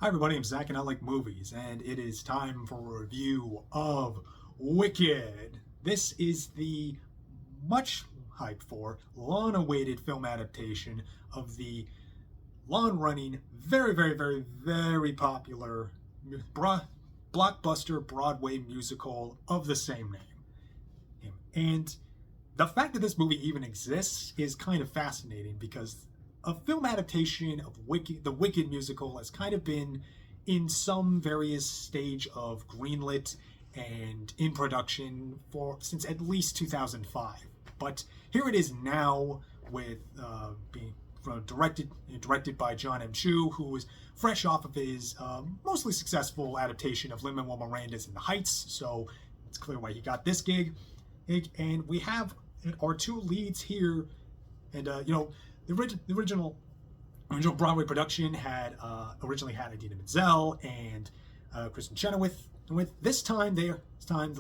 Hi everybody, I'm Zach and I like movies, and it is time for a review of Wicked. This is the much hyped for, long-awaited film adaptation of the long-running, very popular blockbuster Broadway musical of the same name. And the fact that this movie even exists is kind of fascinating because a film adaptation of the Wicked musical has kind of been in some various stage of greenlit and in production since at least 2005. But here it is now with being directed by Jon M, who was fresh off of his mostly successful adaptation of Lin-Manuel Miranda's In the Heights, so it's clear why he got this gig. And we have our two leads here, and the original Broadway production had originally had Idina Menzel and Kristen Chenoweth. And with this time the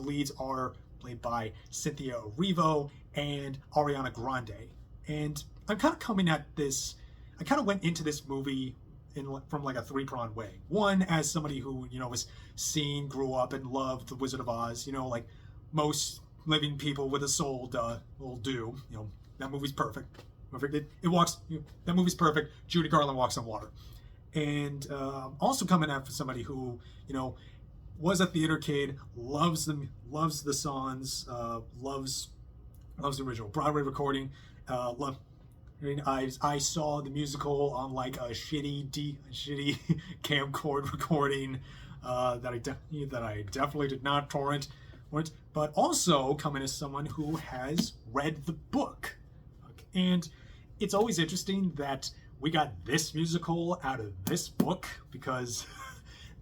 leads are played by Cynthia Erivo and Ariana Grande. And I'm kind of coming at this. I kind of went into this movie from like a three-pronged way. One, as somebody who was seen, grew up, and loved The Wizard of Oz. Like most living people with a soul will do. That movie's perfect. It walks. That movie's perfect. Judy Garland walks on water. And also coming out for somebody who was a theater kid, loves the songs, loves the original Broadway recording. I saw the musical on like a shitty camcorder recording that I definitely did not torrent. But also coming as someone who has read the book. And it's always interesting that we got this musical out of this book because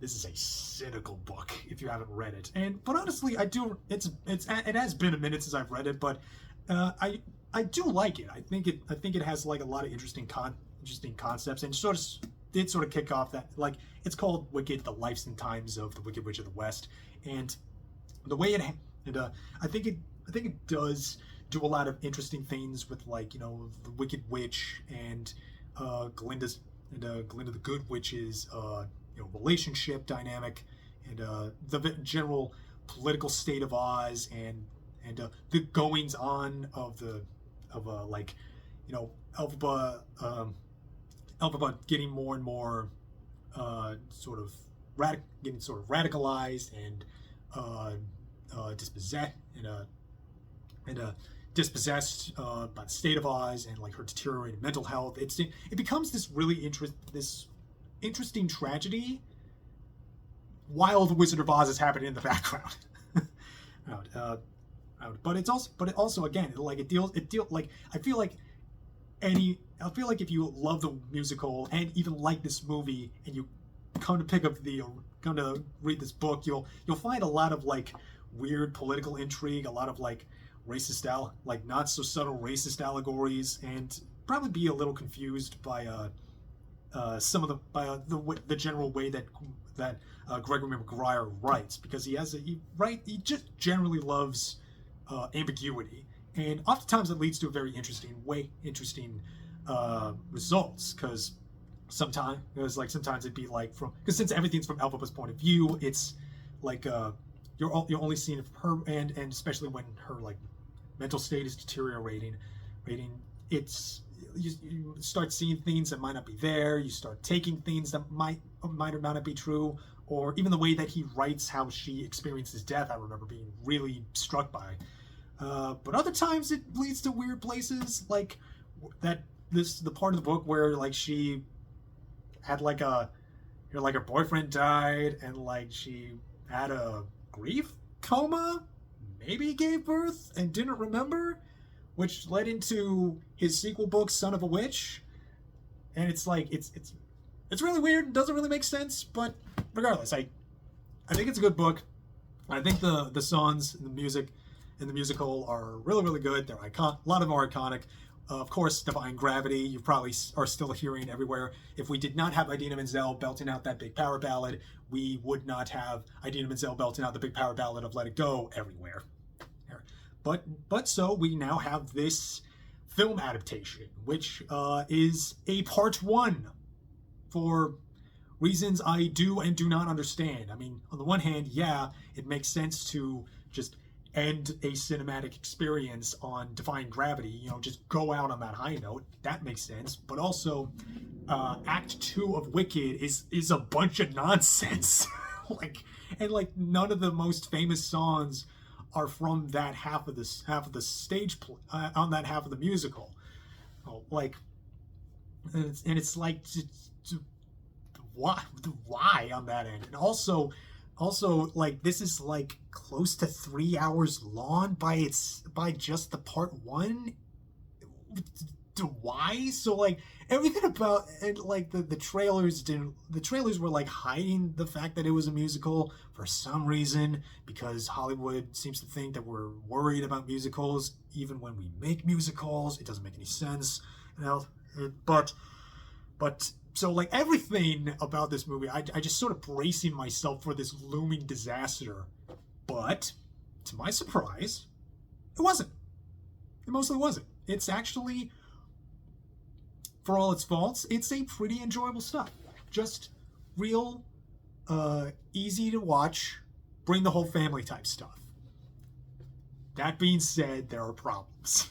this is a cynical book if you haven't read it. But honestly, I do. It has been a minute since I've read it, but I do like it. I think it has like a lot of interesting concepts, and did sort of kick off that, like, it's called Wicked: The Lives and Times of the Wicked Witch of the West, and the way I think it does do a lot of interesting things with, like, the Wicked Witch and Glinda the Good Witch's relationship dynamic, and the general political state of Oz, and the goings on of Elphaba getting more and more getting radicalized and dispossessed by the state of Oz, and like her deteriorating mental health. It becomes this really interesting tragedy while the Wizard of Oz is happening in the background. But it also again, I feel like if you love the musical and even like this movie, and you come to read this book, you'll find a lot of like weird political intrigue, a lot of like racist, like not so subtle racist allegories, and probably be a little confused by some of the general way that Gregory Maguire writes, because he just generally loves ambiguity, and oftentimes it leads to a very interesting results, because sometimes it'd be like, because since everything's from Elphaba's point of view, it's like you're only seeing her, and especially when her like mental state is deteriorating, it's you start seeing things that might not be there. You start taking things that might or might not be true, or even the way that he writes how she experiences death. I remember being really struck by. But other times it leads to weird places, like the part of the book where like she had like her boyfriend died, and like she had a grief coma, maybe gave birth and didn't remember, which led into his sequel book, Son of a Witch. And it's like it's really weird and doesn't really make sense, but regardless, I think it's a good book. I think the songs and the music in the musical are really good. They're a lot of them are iconic. Of course, Defying Gravity, you probably are still hearing everywhere. If we did not have Idina Menzel belting out that big power ballad, we would not have Idina Menzel belting out the big power ballad of Let It Go everywhere. But so we now have this film adaptation, which is a part one for reasons I do and do not understand. I mean, on the one hand, yeah, it makes sense to just end a cinematic experience on defying gravity, just go out on that high note. That makes sense. But also, Act 2 of Wicked is a bunch of nonsense. like none of the most famous songs are from that half of the stage on that half of the musical. It's like, why on that end? And also like, this is like close to 3 hours long by just the part one. Why? So like, everything about it, like the trailers were like hiding the fact that it was a musical for some reason, because Hollywood seems to think that we're worried about musicals even when we make musicals. It doesn't make any sense, but so like, everything about this movie, I just sort of bracing myself for this looming disaster. But to my surprise, it wasn't. It mostly wasn't. It's actually, for all its faults, it's a pretty enjoyable stuff. Just real, easy to watch, bring the whole family type stuff. That being said, there are problems.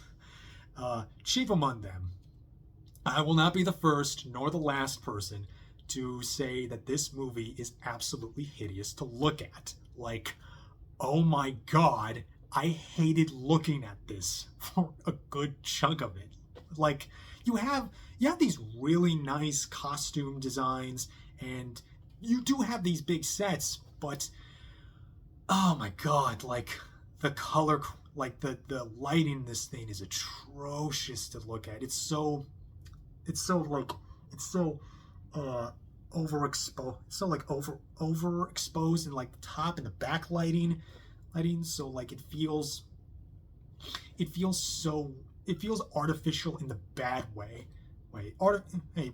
Chief among them, I will not be the first nor the last person to say that this movie is absolutely hideous to look at. Like, oh my god, I hated looking at this for a good chunk of it. Like, you have these really nice costume designs, and you do have these big sets, but oh my god, like, the color, like the lighting in this thing is atrocious to look at. It's so overexposed. It's so like overexposed in like the top and the back lighting. So like, it feels artificial in the bad way.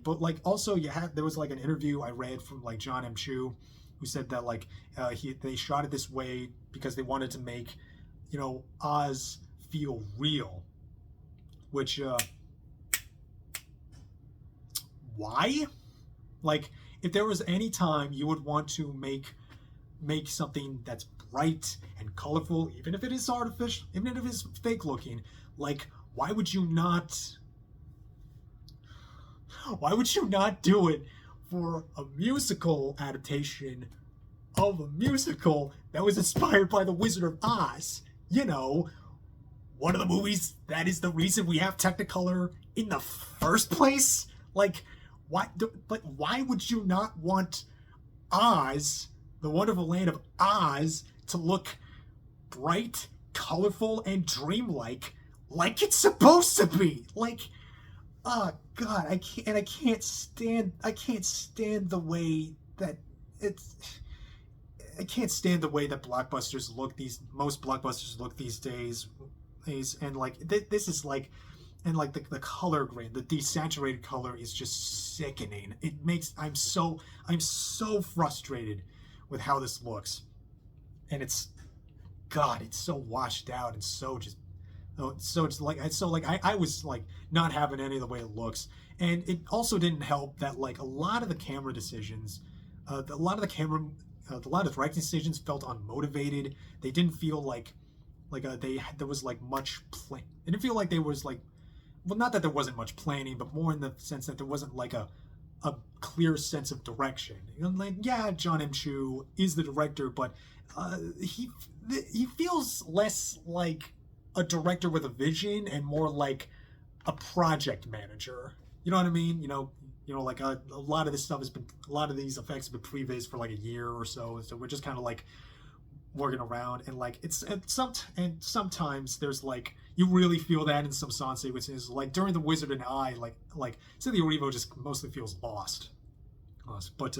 But like, also there was like an interview I read from like Jon M who said that like they shot it this way because they wanted to make Oz feel real, which why? Like, if there was any time you would want to make something that's bright and colorful, even if it is artificial, even if it is fake looking, like, why would you not do it for a musical adaptation of a musical that was inspired by The Wizard of Oz? One of the movies that is the reason we have Technicolor in the first place. Like, why would you not want Oz, the wonderful land of Oz, to look bright, colorful, and dreamlike, like it's supposed to be? Like, oh god, I can't stand the way that blockbusters look. Most blockbusters look these days, and like this is like. And like the color grade, the desaturated color is just sickening. I'm so frustrated with how this looks, and it's so washed out and I was like not having any of the way it looks. And it also didn't help that like a lot of the camera decisions, a lot of the directing decisions felt unmotivated. They didn't feel like there was like much plan. It didn't feel like there was like. Well, not that there wasn't much planning, but more in the sense that there wasn't like a clear sense of direction. Like, yeah, Jon M is the director, but he feels less like a director with a vision and more like a project manager. You know what I mean? Like a lot of this stuff a lot of these effects have been previs for like a year or so, so we're just kind of like working around, and like sometimes there's like, you really feel that in some song sequences, like during The Wizard and I, like Cynthia Erivo just mostly feels lost. But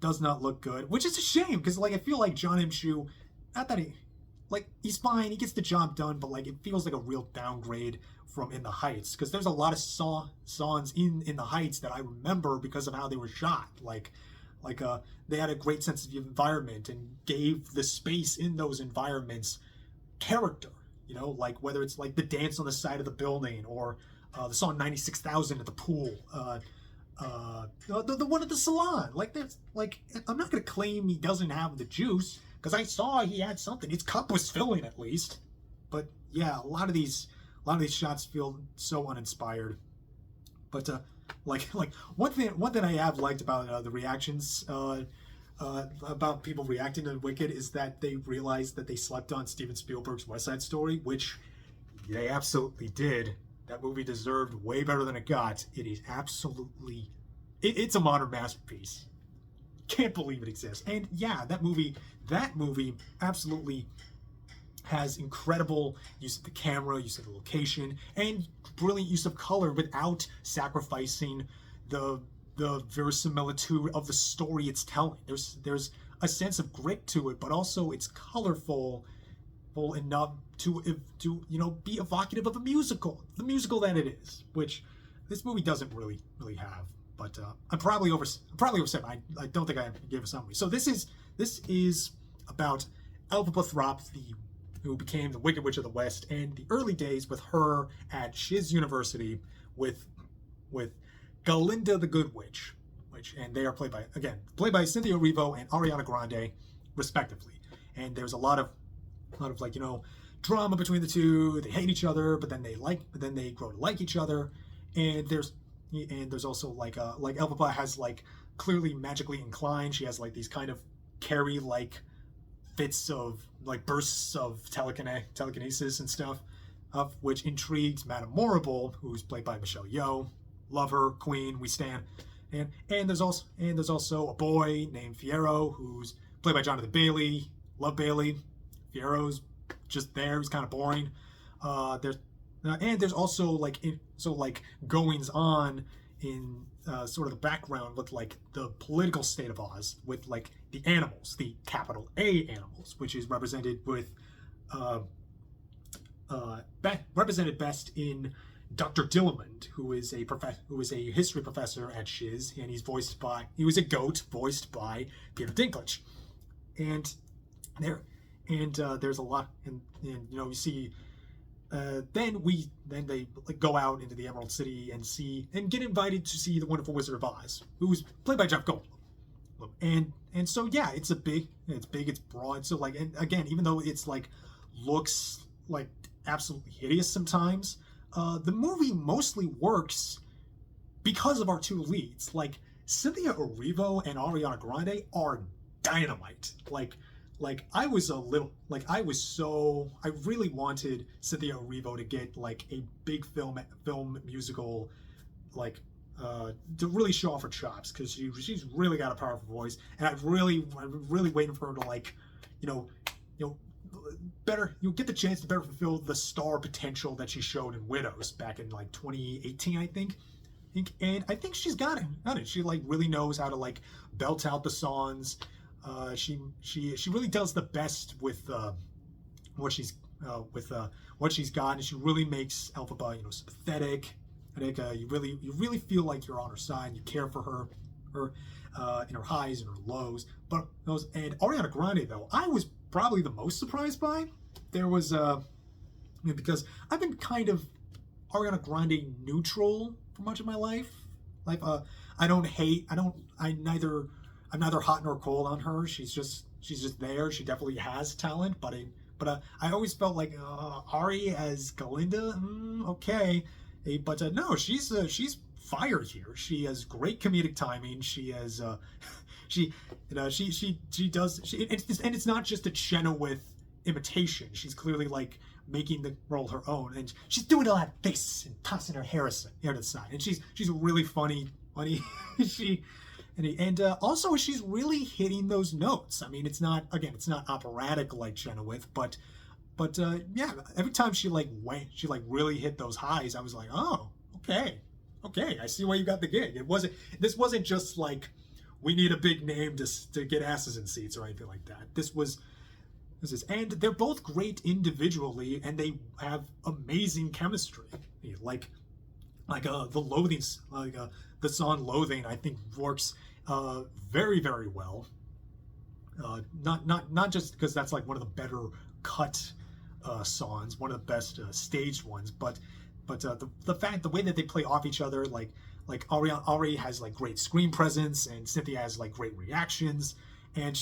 does not look good, which is a shame, because like I feel like Jon M, not that he's fine, he gets the job done, but like it feels like a real downgrade from In the Heights, because there's a lot of songs in the Heights that I remember because of how they were shot. Like they had a great sense of environment and gave the space in those environments character, like whether it's like the dance on the side of the building or the song 96,000 at the pool, the one at the salon. Like, there's like, I'm not gonna claim he doesn't have the juice because I saw he had something. His cup was filling at least. But yeah, a lot of these shots feel so uninspired. But like one thing I have liked about the reactions about people reacting to Wicked is that they realized that they slept on Steven Spielberg's West Side Story, which they absolutely did. That movie deserved way better than it got. It is absolutely, it's a modern masterpiece. Can't believe it exists. And yeah, that movie absolutely has incredible use of the camera, use of the location, and brilliant use of color without sacrificing the verisimilitude of the story it's telling. There's a sense of grit to it, but also it's colorful enough to be evocative of the musical that it is, which this movie doesn't really have. But I'm probably upset. I don't think I gave a summary. So this is about Elphaba Throp, who became the Wicked Witch of the West, and the early days with her at Shiz University with Galinda the Good Witch, and they are played by Cynthia Erivo and Ariana Grande, respectively. And there's a lot of like, drama between the two. They hate each other, but then they grow to like each other. And there's also like Elphaba has like clearly magically inclined. She has like these kind of Carrie like fits of like bursts of telekinesis and stuff, of which intrigued Madame Morrible, who's played by Michelle Yeoh. Love her, queen, we stand. And there's also a boy named Fiyero, who's played by Jonathan Bailey. Love Bailey. Fiero's just there. He's kind of boring. There's also like goings on in sort of the background with like the political state of Oz, with like the animals, the capital A animals, which is represented with represented best in Dr. Dillamond, who is a history professor at Shiz, and he was a goat voiced by Peter Dinklage. And there's a lot, and you see. Then they like go out into the Emerald City and get invited to see the Wonderful Wizard of Oz, who's played by Jeff Goldblum. And so yeah, it's big, it's broad. So like, and again, even though it's like looks like absolutely hideous sometimes, the movie mostly works because of our two leads. Like Cynthia Erivo and Ariana Grande are dynamite. I really wanted Cynthia Erivo to get like a big film musical, like to really show off her chops, because she's really got a powerful voice, and I'm really waiting for her to like, better get the chance to better fulfill the star potential that she showed in Widows back in like 2018, I think. And I think she's got it. She like really knows how to like belt out the songs. She really does the best with what she's got, and she really makes Elphaba sympathetic. I think you really feel like you're on her side. You care for her in her highs and her lows. But and Ariana Grande, though, I was probably the most surprised by. There was because I've been kind of Ariana Grande neutral for much of my life. Like I'm neither hot nor cold on her. She's just there. She definitely has talent, but I always felt like Ari as Galinda, okay, but no, she's fire here. She has great comedic timing. She has she does, and it's not just a Chenoweth imitation. She's clearly like making the role her own, and she's doing all that face and tossing her hair to the side, and she's really funny. And also she's really hitting those notes. I mean, it's not operatic like Chenoweth, but yeah, every time she really hit those highs, I was like, oh, okay, I see why you got the gig. This wasn't just like, we need a big name to get asses in seats or anything like that. And they're both great individually, and they have amazing chemistry. Like the Loathing, the song Loathing, I think works very, very well. Not just because that's like one of the better cut songs, one of the best staged ones, but the way that they play off each other, like Ariana already has like great screen presence, and Cynthia has like great reactions, and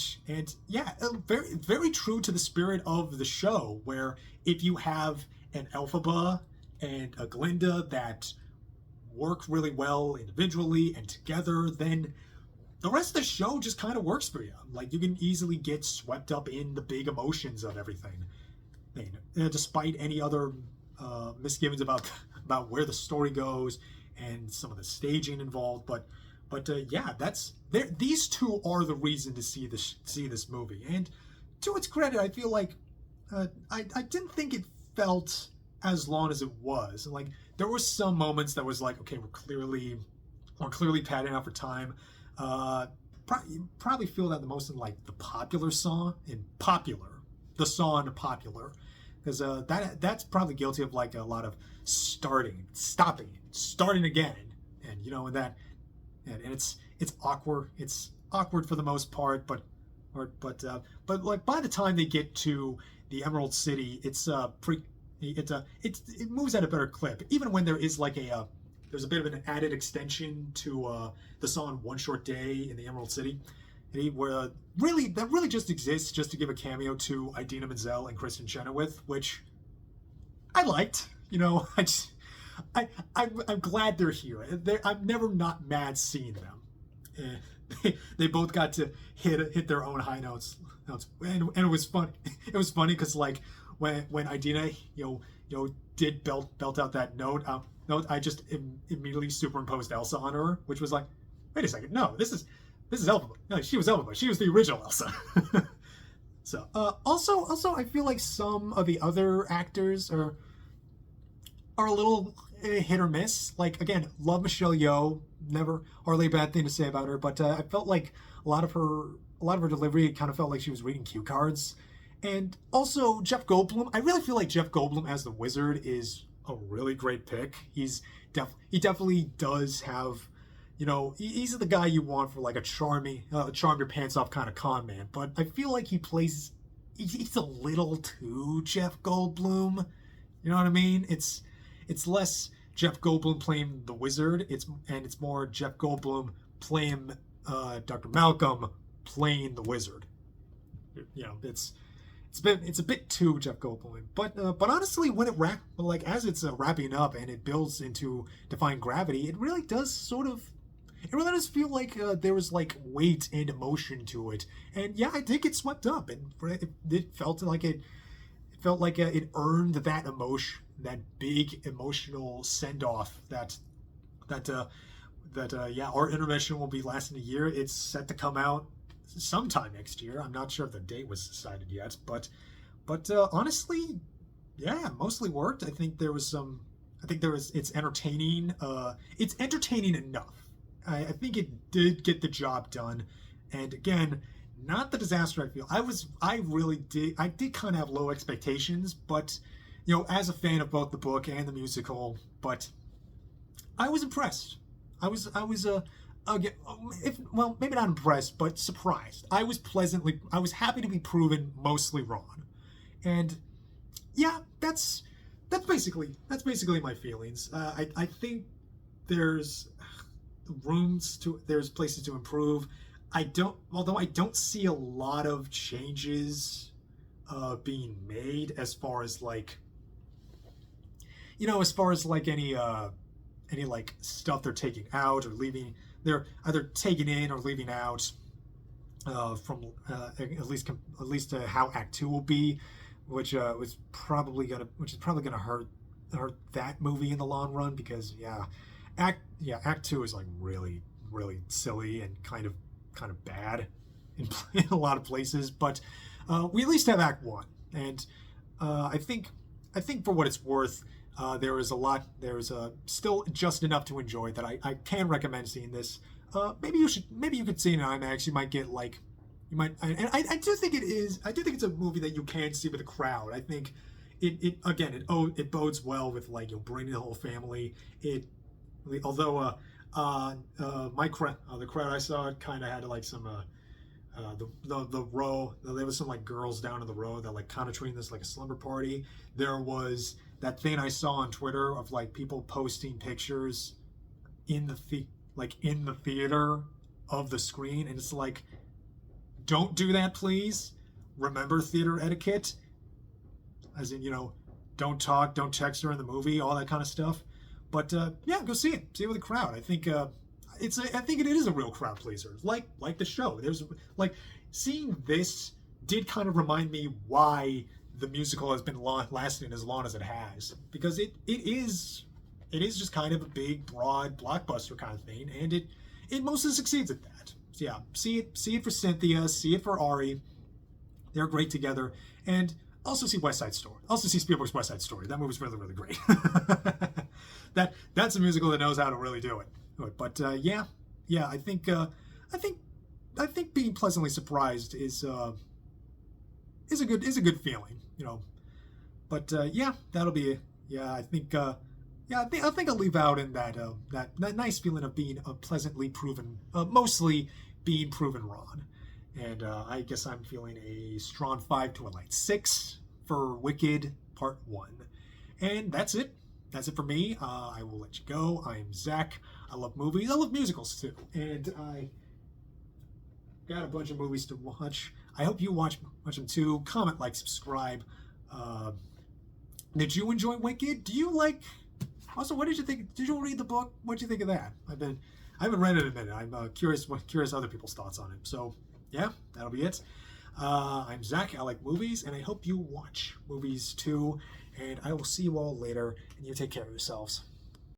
yeah, very very true to the spirit of the show, where if you have an Elphaba and a Glinda that work really well individually and together, then the rest of the show just kind of works for you. Like, you can easily get swept up in the big emotions of everything, despite any other misgivings about where the story goes and some of the staging involved. But yeah, these two are the reason to see this movie. And to its credit, I feel like I didn't think it felt as long as it was. Like, there were some moments that was like, okay, we're clearly padding out for time. You probably feel that the most in like the Popular song, the song Popular, because that's probably guilty of like a lot of starting again, and and it's awkward. It's awkward for the most part, but like by the time they get to the Emerald City, it moves at a better clip. Even when there is like there's a bit of an added extension to the song "One Short Day" in the Emerald City, where that really just exists just to give a cameo to Idina Menzel and Kristen Chenoweth, which I liked. I'm glad they're here. I'm never not mad seeing them. They both got to hit their own high notes, and it was funny. It was funny because like when Idina did belt out that note. I just immediately superimposed Elsa on her, which was like, wait a second, no, this is Elphaba. No, she was Elphaba. She was the original Elsa. So also I feel like some of the other actors are a little hit or miss. Like, again, love Michelle Yeoh, never hardly a bad thing to say about her, but I felt like a lot of her delivery kind of felt like she was reading cue cards. And also Jeff Goldblum, I really feel like Jeff Goldblum as the Wizard is a really great pick. He definitely does have, he's the guy you want for like a charm your pants off kind of con man. But I feel like he's a little too Jeff Goldblum. You know what I mean? It's less Jeff Goldblum playing the Wizard. It's more Jeff Goldblum playing Dr. Malcolm playing the Wizard. It's a bit too Jeff Goldblum, but honestly, when as it's wrapping up and it builds into Defying Gravity, it really does feel like there was like weight and emotion to it, and yeah, I did get swept up, and it felt like it earned that emotion, that big emotional send off that our intermission will be lasting a year. It's set to come out sometime next year. I'm not sure if the date was decided yet, but honestly, yeah, mostly worked. I think it's entertaining. It's entertaining enough. I think it did get the job done. And again, not the disaster I feel. I did kind of have low expectations, but as a fan of both the book and the musical, but I was impressed. Maybe not impressed, but surprised. I was happy to be proven mostly wrong. And yeah, that's basically my feelings. I think there's places to improve. Although I don't see a lot of changes being made as far as like any like stuff they're taking out or leaving. They're either taking in or leaving out from at least how Act 2 will be, which is probably gonna hurt that movie in the long run, because Act 2 is like really silly and kind of bad in a lot of places, but we at least have Act 1, and I think for what it's worth, there is still just enough to enjoy that I can recommend seeing this. Maybe you could see it in IMAX. You might get I do think it's a movie that you can see with a crowd. I think it bodes well with bringing the whole family. Although the crowd I saw kind of had like some the row. There was some like girls down in the row that like kind of treating this like a slumber party. There was that thing I saw on Twitter of like people posting pictures in the theater of the screen, and it's like, don't do that, please. Remember theater etiquette, as in, don't talk, don't text during the movie, all that kind of stuff. But yeah, go see it with a crowd. I think I think it is a real crowd pleaser, like the show. There's like seeing this did kind of remind me why the musical has been lasting as long as it has, because it is just kind of a big, broad blockbuster kind of thing, and it mostly succeeds at that. So yeah, see it for Cynthia, see it for Ari. They're great together, and also see West Side Story. Also see Spielberg's West Side Story. That movie's really, really great. That's a musical that knows how to really do it. But yeah, I think being pleasantly surprised is a good feeling, But yeah, that'll be it. Yeah, I think I'll leave out in that nice feeling of being pleasantly proven, mostly being proven wrong. And I guess I'm feeling a strong 5 to a light 6 for Wicked Part 1. And that's it. That's it for me. I will let you go. I'm Zach. I love movies. I love musicals too. And I got a bunch of movies to watch. I hope you watch them too. Comment, like, subscribe. Did you enjoy Wicked? Do you like... Also, what did you think? Did you read the book? What did you think of that? I haven't read it in a minute. I'm curious other people's thoughts on it. So, yeah, that'll be it. I'm Zach. I like movies, and I hope you watch movies too. And I will see you all later, and you take care of yourselves.